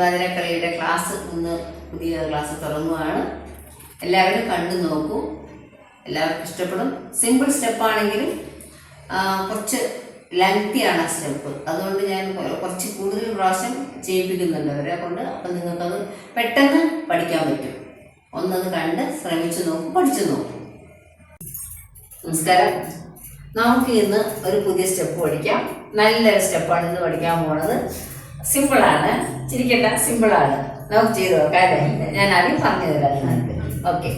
തിരുവാതിരക്കളിയുടെ class ഇന്ന് പുതിയ class തുടങ്ങുകയാണ്. എല്ലാവരും കണ്ടു നോക്കൂ, എല്ലാവർക്കും ഇഷ്ടപ്പെടും. സിമ്പിൾ സ്റ്റെപ്പാണെങ്കിലും കുറച്ച് ലെങ്തിയാണ് ആ സ്റ്റെപ്പ്. അതുകൊണ്ട് ഞാൻ കുറച്ച് കൂടുതൽ പ്രാവശ്യം ചെയ്യിപ്പിക്കുന്നുണ്ട് അവരെ കൊണ്ട്. അപ്പം നിങ്ങൾക്കത് പെട്ടെന്ന് പഠിക്കാൻ പറ്റും. ഒന്നത് കണ്ട് ശ്രമിച്ചു നോക്കും, പഠിച്ചു നോക്കും. നമസ്കാരം. നമുക്ക് ഇന്ന് ഒരു പുതിയ സ്റ്റെപ്പ് പഠിക്കാം. നല്ലൊരു സ്റ്റെപ്പാണ് ഇന്ന് പഠിക്കാൻ പോണത്. സിമ്പിളാണ്, ചിരിക്കണ്ട, സിമ്പിളാണ്. നമുക്ക് ചെയ്ത് നോക്കാം അല്ലേ? ഞാൻ ആദ്യം പറഞ്ഞു തരാം നിങ്ങൾക്ക്. ഓക്കെ,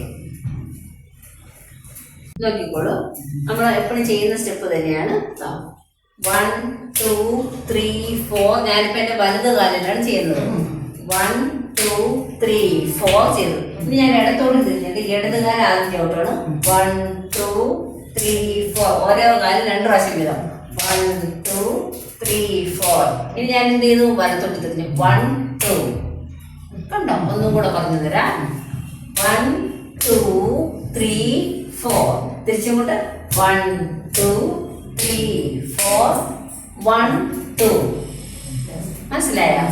നോക്കിക്കോളൂ. നമ്മൾ എപ്പോഴും ചെയ്യുന്ന സ്റ്റെപ്പ് തന്നെയാണ്. 1 2 3 4. ഞാനിപ്പോൾ എൻ്റെ വലത് കാലിലാണ് ചെയ്യുന്നത്. 1 2 3 4 ചെയ്തു. ഇനി ഞാൻ ഇടത്തോട് തിരിഞ്ഞിട്ട് ഇടത് കാലം ആദ്യം ചവിട്ടാണ്. 1 2 3 4. ഓരോ കാലം 2 പ്രാവശ്യം വീതം. 1 2 3 4. ഇനി ഞാൻ എന്ത് ചെയ്തു? വലത്തോട്ട് തിരിഞ്ഞു. 1 2. കണ്ടോ? ഒന്നും കൂടെ പറഞ്ഞു തരാം. 1 2 3 4. തിരിച്ചുകൊണ്ട് 1 2 3 4 1 2. മനസ്സിലായോ?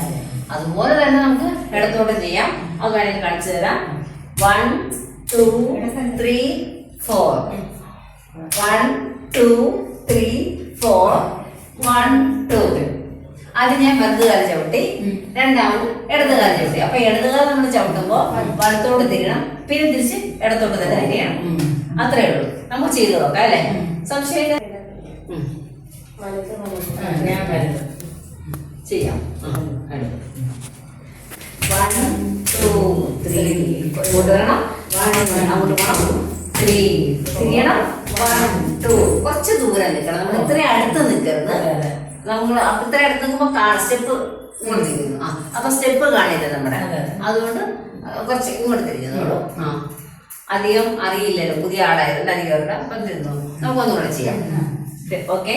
അതുപോലെ തന്നെ നമുക്ക് ഇടത്തോട്ട് ചെയ്യാം. അത് വേണമെങ്കിൽ കാണിച്ചു തരാം. 1 2 3 4. 1 2 3 4 1 2. അത് ഞാൻ വലതുകാലം ചവിട്ടി, രണ്ടാമത് ഇടതുകാലം ചവിട്ടി. അപ്പൊ ഇടതുകാലം നമ്മൾ ചവിട്ടുമ്പോൾ വലത്തോട്ട് തിരിയണം, പിന്നെ തിരിച്ച് ഇടത്തോട്ട് തന്നെ തിരിയണം. അത്രേ ഉള്ളൂ. നമുക്ക് ചെയ്തു നോക്കാം അല്ലേ? സംശയം ഞാൻ ചെയ്യാം. 1 2 3 ഇങ്ങോട്ട് വരണം. അങ്ങോട്ട് പോകണം. 3 തിരിയണം. 1 2. കുറച്ച് ദൂരം നിൽക്കണം. നമ്മൾ ഇത്രയും അടുത്ത് നിൽക്കരുത്. നമ്മൾ ഇത്ര അടുത്ത് നിൽക്കുമ്പോൾ സ്റ്റെപ്പ് ഇങ്ങോട്ട് തിരിക്കുന്നു. അപ്പൊ സ്റ്റെപ്പ് കാണില്ല നമ്മുടെ. അതുകൊണ്ട് കുറച്ച് ഇങ്ങോട്ട് തിരിഞ്ഞോളൂ. അധികം അറിയില്ലല്ലോ, പുതിയ ആളായിരുന്നു. അധികം അവരുടെ അപ്പം തിരിഞ്ഞു. നമുക്കൊന്നുകൂടെ ചെയ്യാം. ഓക്കെ.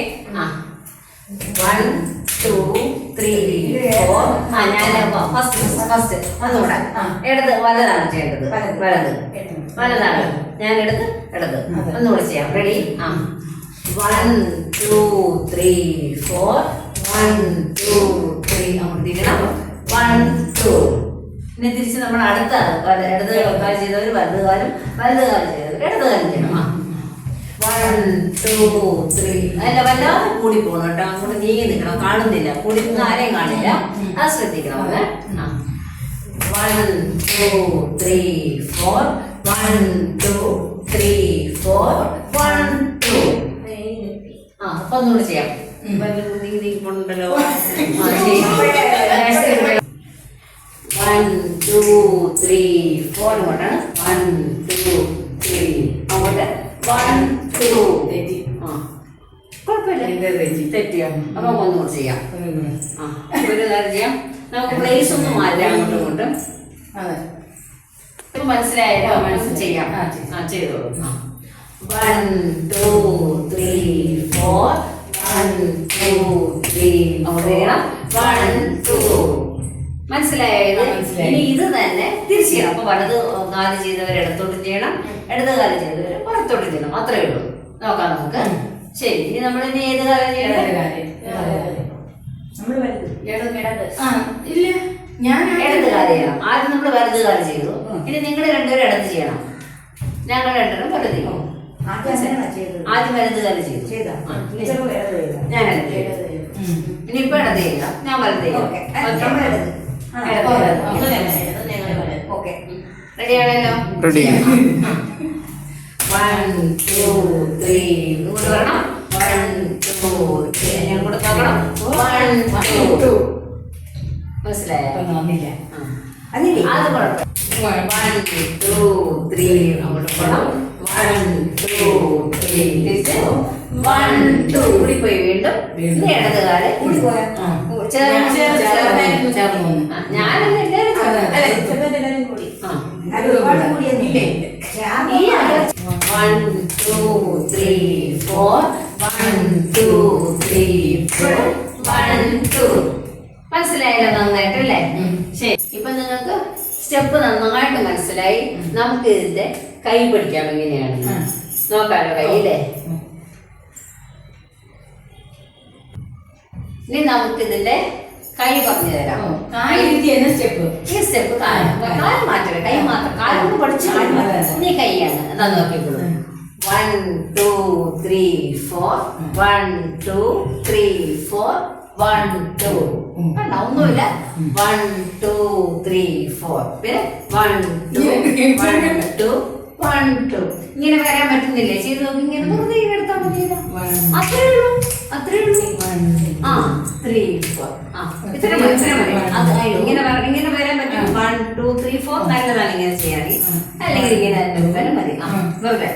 1 2 3 4. ഞാൻ ഫസ്റ്റ് ഒന്നുകൂടെ ഇടത് വലതാണ് ചെയ്യേണ്ടത്. വലതാണ് ഞാൻ എടുത്ത് ഇടത്. ഒന്നുകൂടെ ചെയ്യാം. റെഡി? 1 2 3 4 1 2 3. അങ്ങോട്ട് തിരിയണം. 1 2. പിന്നെ തിരിച്ച് നമ്മൾ അടുത്ത ഇടത് കാലം ചെയ്തവർ വലതുകാലം ചെയ്തവർ ഇടതുകാലം ചെയ്യണം. 1 2 3. അല്ല, വല്ലാതെ കൂടി പോകണം കേട്ടോ. അങ്ങോട്ട് നീങ്ങി നിൽക്കണം. കാണുന്നില്ല, കൂടി ആരെയും കാണില്ല. അത് ശ്രദ്ധിക്കണം. 1 2 3 4 1 2 3 4 1 2. അപ്പൊ ഒന്നുകൂടെ ചെയ്യാം. നീങ്ങിപ്പോണ്ടല്ലോ. 1 2 3 4 ഇങ്ങോട്ടാണ്. 1 2 3 അങ്ങോട്ട്. 1 2. കുഴപ്പമില്ല, തെറ്റിയോ? അപ്പൊ ഒന്നുകൂടെ ചെയ്യാം. ഒരു കാര്യം ചെയ്യാം. നമുക്ക് പ്ലേസ് ഒന്നും മാറ്റാം അങ്ങോട്ടും ഇങ്ങോട്ടും. ഇപ്പൊ മനസ്സിലായല്ലോ? ചെയ്യാം. ചെയ്തോളൂ. 1 2 3 4 1 2 3 അങ്ങോട്ട് ചെയ്യണം. 1 2. മനസ്സിലായത്? ഇനി ഇത് തന്നെ തിരിച്ചു ചെയ്യണം. അപ്പൊ വലത് കാലം ചെയ്തവർ ഇടത്തോട്ട് ചെയ്യണം, ഇടത് കാലം ചെയ്തവർ പുറത്തോട്ട് ചെയ്യണം. അത്രേ ഉള്ളൂ. നോക്കാം നമുക്ക്. ശരി, ഇനി നമ്മൾ ഇനി ഏത് കാലം ചെയ്യണം? ഇല്ല, ഞാൻ ഇടത് കാലം ചെയ്യണം. ആദ്യം നമ്മൾ വലത് കാലം ചെയ്തു. ഇനി നിങ്ങൾ രണ്ടുപേരും ഇടത് ചെയ്യണം, ഞങ്ങൾ രണ്ടുപേരും വലത് ചെയ്യണം. ആദ്യം വലത് കാലം ചെയ്തു, ഞാൻ ഇടത് ചെയ്തു. ഇനിയിപ്പോ ഇടത് ചെയ്യാം, ഞാൻ വലത് ചെയ്യാം. റെഡിയാണല്ലോ? 1 2 3 ഇങ്ങോട്ട് വരണം. 1 2 3. ഞാൻ കൂടെ നോക്കണം. 1 2. മനസ്സിലായോ? അത് കുഴപ്പം. 1 2 3 അങ്ങോട്ട് പോകണം. 1 2 3 തിരിച്ച് 1 2 കൂടി പോയി. വീണ്ടും ഇടത് കാലം കൂടി പോയാ ഞാനല്ല, എല്ലാവരും 1 2 3 4 1 2 3 4 1 2. മനസ്സിലായല്ലോ? നന്നായിട്ടല്ലേ? ശരി, ഇപ്പൊ നിങ്ങൾക്ക് സ്റ്റെപ്പ് നന്നായിട്ട് മനസ്സിലായി. നമുക്ക് ഇതിന്റെ കൈ പിടിക്കാം. എങ്ങനെയാണ് നോക്കാലോ? കൈയില്ലേ? ഇനി നമുക്ക് ഇതിന്റെ കൈ പറഞ്ഞു തരാം. സ്റ്റെപ്പ് ഈ സ്റ്റെപ്പ് കാല് മാറ്റണം, കൈ മാത്രം. കാലൊന്ന് പഠിച്ചു നീ കൈയാണ് എന്താ നോക്കിക്കോളൂ. 1 2 3 4 1 2 3 4 1 2 കണ്ട ഒന്നുമില്ല. 1 2 3 4 പിന്നെ 1 2 1 2 1 2 ഇങ്ങനെ വരാൻ പറ്റുന്നില്ലേ? ചെയ്ത് നോക്കി. ഇങ്ങനെ വെറുതെ ഇങ്ങനെ എടുത്താൽ മതിയല്ലോ. അത്രേ ഉള്ളൂ, അത്രേ ഉള്ളൂ. 3 4 ഇത്ര മതി, ഇത്ര മതി. അത് ഇങ്ങനെ വരാൻ പറ്റും. 1 2 3 4 നല്ലതാണ് ഇങ്ങനെ ചെയ്യാൻ. അല്ലെങ്കിൽ ഇങ്ങനെ വരാൻ മതി. വെറുതെ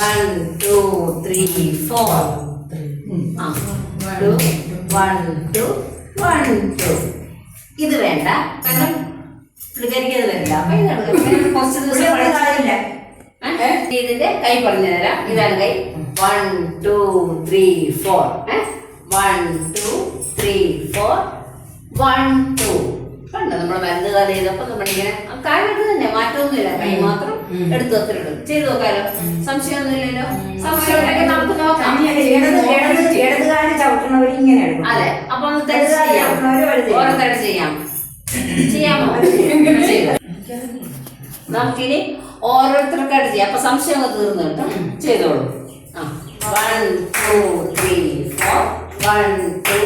1 2 3 4 2 1 2 1 2. ഇത് വേണ്ട, കാരണം പുള്ളിക്കാരിക്കത് വരില്ല. അപ്പൊ ഇത് കുറച്ച് ദിവസം പഠിച്ചില്ല. ഇതിന്റെ കൈ പറഞ്ഞു തരാം. ഇതാണ് കൈ. 1 2 3 4 1 2 3 4 1 2 കണ്ടോ? നമ്മുടെ മരുന്ന് കാലം ചെയ്തപ്പോ നമ്മളിങ്ങനെ കാര്യം തന്നെ മാറ്റമൊന്നുമില്ല. കൈ മാത്രം എടുത്തു അത്ര എടുക്കും. ചെയ്ത് നോക്കാലോ, സംശയമൊന്നുമില്ലല്ലോ. സംശയം ഉണ്ടെങ്കിൽ നമുക്ക് നോക്കാം. ഇടതുകാലം ചവിട്ടുന്നവർ ഇങ്ങനെ എടുക്കും. അതെ, അപ്പൊ ഓരോരുത്തരുടെ ചെയ്യാം. ചെയ്യാമോ? നമുക്കിനി ഓരോരുത്തർക്കായിട്ട് ചെയ്യാം. അപ്പൊ സംശയം തീർന്നു കേട്ടോ. ചെയ്തോളൂ. 1 2 3 4 1 2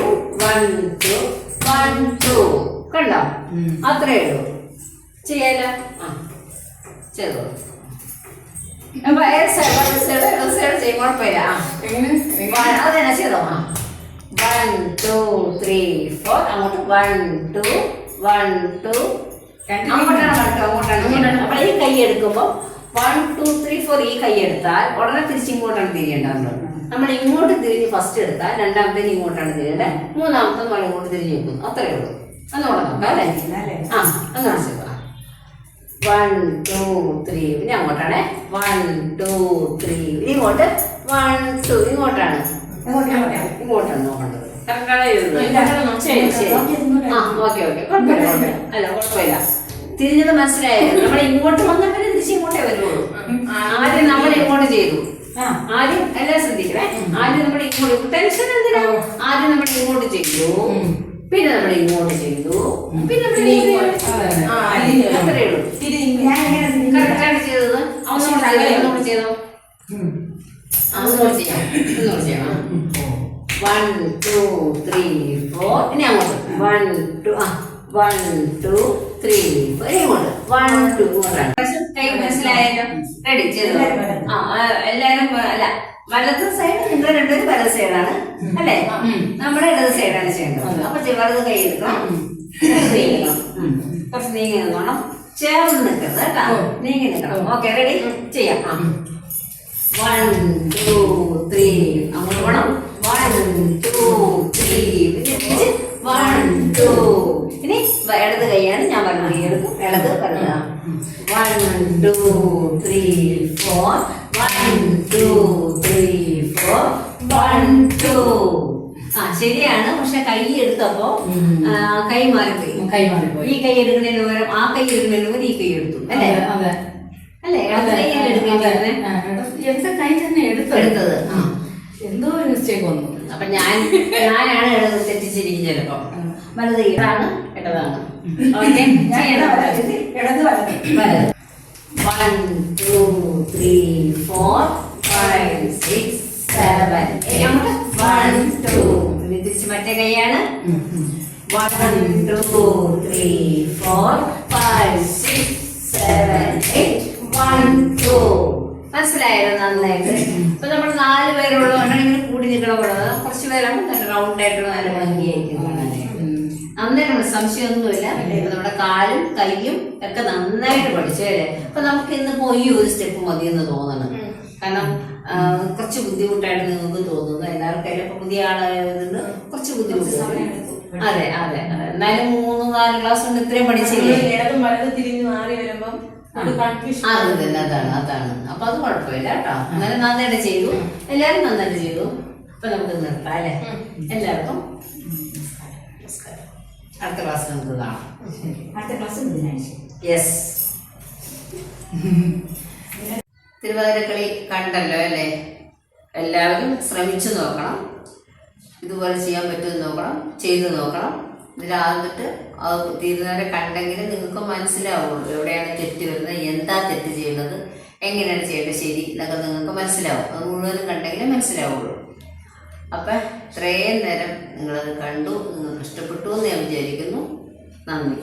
1 2 1 2 കണ്ടോ? അത്രേ ഉള്ളൂ. ചെയ്യാലോ? ചെയ്തോളൂ. അപ്പൊ സൈഡ് ചെയ്യും, കുഴപ്പമില്ല. അതന്നെ ചെയ്തോ. 1 2 3 4 അങ്ങോട്ട് 1 2 1 2 അങ്ങോട്ടാണ്. അപ്പൊ ഈ കൈ എടുക്കുമ്പോ 1 2 3 4 ഈ കൈ എടുത്താൽ ഉടനെ തിരിച്ചിങ്ങോട്ടാണ് തിരിയേണ്ടത്. നമ്മൾ ഇങ്ങോട്ട് തിരിഞ്ഞ് ഫസ്റ്റ് എടുത്താൽ രണ്ടാമത്തേന് ഇങ്ങോട്ടാണ് തിരിയേണ്ടത്. മൂന്നാമത്തെ നമ്മൾ ഇങ്ങോട്ട് തിരിഞ്ഞ് വെക്കുന്നു. അത്രേ ഉള്ളൂ. ഒന്നുകൂടെ നോക്കാം അല്ലേ? അങ്ങോട്ട് 1 2 3 പിന്നെ അങ്ങോട്ടാണ് 1 2 3 ഇങ്ങോട്ട് 1 2 ഇങ്ങോട്ടാണ് നോക്കേണ്ടത്. ശരി ശരി. ഓക്കെ കുഴപ്പമില്ല. അല്ല കുഴപ്പമില്ല. തിരിഞ്ഞത് മനസ്സിലായത്. നമ്മൾ ഇങ്ങോട്ട് വന്നപ്പോൾ തിരിച്ച് ഇങ്ങോട്ടേ വരുള്ളൂ. ആദ്യം നമ്മൾ ഇങ്ങോട്ട് ചെയ്തു. ആദ്യം എല്ലാം ശ്രദ്ധിക്കണേ. ആദ്യം നമ്മൾ ഇങ്ങോട്ട്, ടെൻഷൻ എന്തിനാ? ആദ്യം നമ്മൾ ഇങ്ങോട്ട് ചെയ്തു, പിന്നെ നമ്മൾ ഇങ്ങോട്ട് ചെയ്തു, പിന്നെ അത്രേ ഉള്ളൂ. കറക്റ്റാണ് ചെയ്തത്. ഒന്നുകൂടെ ചെയ്തോ. ഒന്നുകൂടെ ചെയ്യാം. 1 2 3 4 ഇനി അങ്ങോട്ട് 1 2 1 2 3 4 ഇങ്ങോട്ട് 1 2 ഇങ്ങോട്ടാണ്. കൈ മനസ്സിലായല്ലോ? റെഡി ചെയ്തു. എല്ലാരും അല്ല, വലത് സൈഡ് നിങ്ങൾ രണ്ടുപേരും വലത് സൈഡാണ് അല്ലേ? നമ്മുടെ ഇടത് സൈഡാണ് ചെയ്യേണ്ടത്. അപ്പൊ വലത് കൈ എടുക്കണം. കുറച്ച് നീങ്ങി നിന്നോണം. ചേർന്ന് നിൽക്കരുത് കേട്ടോ. നീങ്ങി നിൽക്കണം. Okay, ready? ചെയ്യാം. 1 2 3 അങ്ങോട്ട് പോകണം. 1 2 3 പിന്നെ 1 2 ഇനി ഇടത് കൈയാണ്. ഞാൻ വലത് കൈ എടുക്കും. ഇടത് വലത്. 1 2 3 4 1 2 3 4 1 2. ശരിയാണ്. പക്ഷെ കൈ എടുത്തപ്പോ കൈ മാറിപ്പോയി. ഈ കൈ എടുക്കുന്നതിന് പകരം ആ കൈ എടുക്കുന്നതിന് പകരം ഈ കൈ എടുത്തു അല്ലേ? അല്ലേ? എടുത്തത് എന്തോ ഒരു മിസ്റ്റേക്ക് വന്നു. അപ്പൊ ഞാനാണ് ഇടത് തെറ്റിച്ചിരിക്കും ചിലപ്പോ. വലത് ഇതാണ്, ഇടതാണ്. ഓക്കെ, ഇടത് വലത്. 1 2 3 4 5 6 7 8 1 2 തിരിച്ച് മറ്റേ കൈയാണ്. 1 2 3 4 5 6 7 8 1 2. മനസ്സിലായത് നന്നായിട്ട്. ഇപ്പൊ നമ്മൾ 4 പേരുള്ളതുകൊണ്ടാണ് ഇങ്ങനെ കൂടി നിൽക്കണപ്പെടുന്നത്. കുറച്ച് പേരാണ് നല്ല റൗണ്ട് ആയിട്ടുള്ള നല്ല ഭംഗിയായിരിക്കും. നന്നായിട്ട് സംശയമൊന്നുമില്ല. നമ്മുടെ കാലും കൈയും ഒക്കെ നന്നായിട്ട് പഠിച്ചു അല്ലേ? അപ്പൊ നമുക്ക് ഇന്നിപ്പോ ഈ ഒരു സ്റ്റെപ്പ് മതി എന്ന് തോന്നണം. കാരണം കുറച്ച് ബുദ്ധിമുട്ടായിട്ട് നിങ്ങൾക്ക് തോന്നുന്നു. എല്ലാവർക്കും ഇപ്പൊ പുതിയ ആളായതുകൊണ്ട് കുറച്ച് ബുദ്ധിമുട്ട്. അതെ. എന്നാലും 3-4 ക്ലാസ് കൊണ്ട് ഇത്രയും പഠിച്ചില്ലേ? അതാണ്. അപ്പൊ അത് കുഴപ്പമില്ല കേട്ടോ. എന്നാലും നന്നായിട്ട് ചെയ്തു. എല്ലാരും നന്നായിട്ട് ചെയ്തു. അപ്പൊ നമുക്ക് നിർത്താം അല്ലേ? എല്ലാവർക്കും നമസ്കാരം. അടുത്ത ക്ലാസ് നമുക്ക് കാണാം. അടുത്ത ക്ലാസ് ബുധനാഴ്ച. യെസ്. തിരുവാതിരക്കളി കണ്ടല്ലോ അല്ലേ? എല്ലാവരും ശ്രമിച്ചു നോക്കണം. ഇതുപോലെ ചെയ്യാൻ പറ്റുമെന്ന് നോക്കണം. ചെയ്തു നോക്കണം. ഇതിലാകുന്നിട്ട് അത് തീരുന്നവരെ കണ്ടെങ്കിൽ നിങ്ങൾക്ക് മനസ്സിലാവുള്ളൂ എവിടെയാണ് തെറ്റ് വരുന്നത്, എന്താ തെറ്റ് ചെയ്യുന്നത്, എങ്ങനെയാണ് ചെയ്യേണ്ടത് ശരി എന്നൊക്കെ നിങ്ങൾക്ക് മനസ്സിലാവും. അത് മുഴുവനും കണ്ടെങ്കിലേ മനസ്സിലാവുള്ളൂ. അപ്പം ഇത്രയും നേരം നിങ്ങളത് കണ്ടു, നിങ്ങൾക്ക് ഇഷ്ടപ്പെട്ടു എന്ന് ഞാൻ വിചാരിക്കുന്നു. നന്ദി.